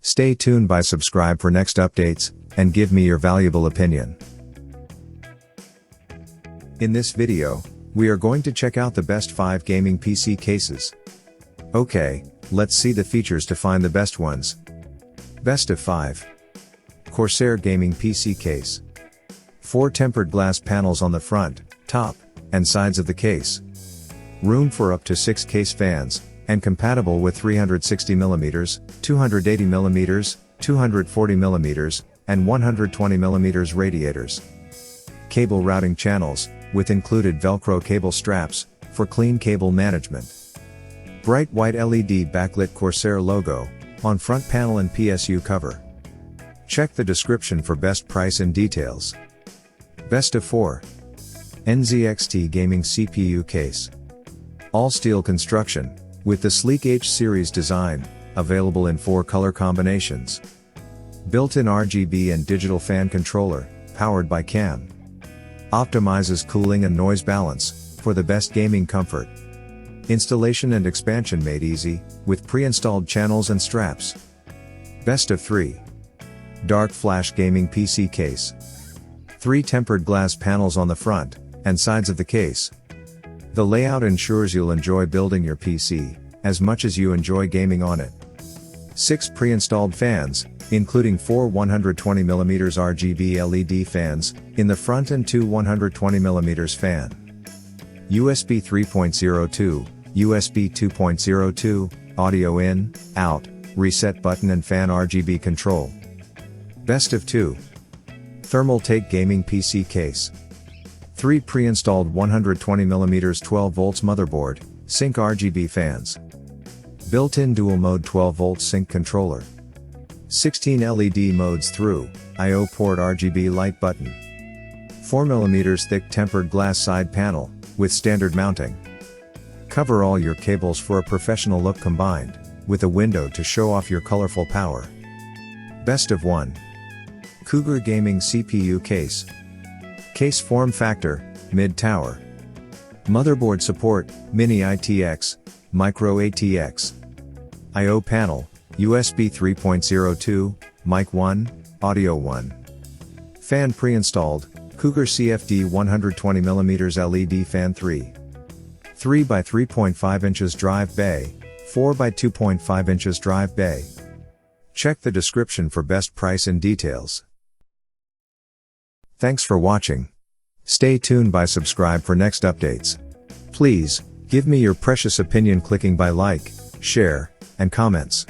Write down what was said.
Stay tuned by subscribe for next updates, and give me your valuable opinion. In this video, we are going to check out the best 5 gaming PC cases. Okay, let's see the features to find the best ones. Best of 5. CORSAIR Gaming PC Case. 4 tempered glass panels on the front, top, and sides of the case. Room for up to 6 case fans, and compatible with 360mm, 280mm, 240mm, and 120mm radiators. Cable routing channels, with included Velcro cable straps, for clean cable management. Bright white LED backlit CORSAIR logo, on front panel and PSU cover. Check the description for best price and details. Best of 4. NZXT Gaming CPU Case. All steel construction, with the sleek H-series design, available in 4 color combinations. Built-in RGB and digital fan controller, powered by CAN. Optimizes cooling and noise balance, for the best gaming comfort. Installation and expansion made easy, with pre-installed channels and straps. Best of 3. DARKFLASH Gaming PC Case. 3 tempered glass panels on the front, and sides of the case. The layout ensures you'll enjoy building your PC, as much as you enjoy gaming on it. 6 pre-installed fans, including 4 120mm RGB LED fans, in the front and 2 120mm fan. USB 3.02, USB 2.02, audio in, out, reset button and fan RGB control. Best of 2. THERMALTAKE Gaming PC Case. 3 pre-installed 120mm 12V motherboard, sync RGB fans. Built-in dual-mode 12V sync controller. 16 LED modes through, I/O port RGB light button. 4mm thick tempered glass side panel, with standard mounting. Cover all your cables for a professional look combined, with a window to show off your colorful power. Best of 1. COUGAR Gaming CPU Case. Case form factor, mid-tower. Motherboard support, mini ITX, micro ATX. I/O panel, USB 3.02, mic 1, audio 1. Fan pre-installed, COUGAR CFD 120mm LED fan 3. 3 by 3.5 inches drive bay, 4 by 2.5 inches drive bay. Check the description for best price and details. Thanks for watching. Stay tuned by subscribe for next updates. Please, give me your precious opinion clicking by like, share, and comments.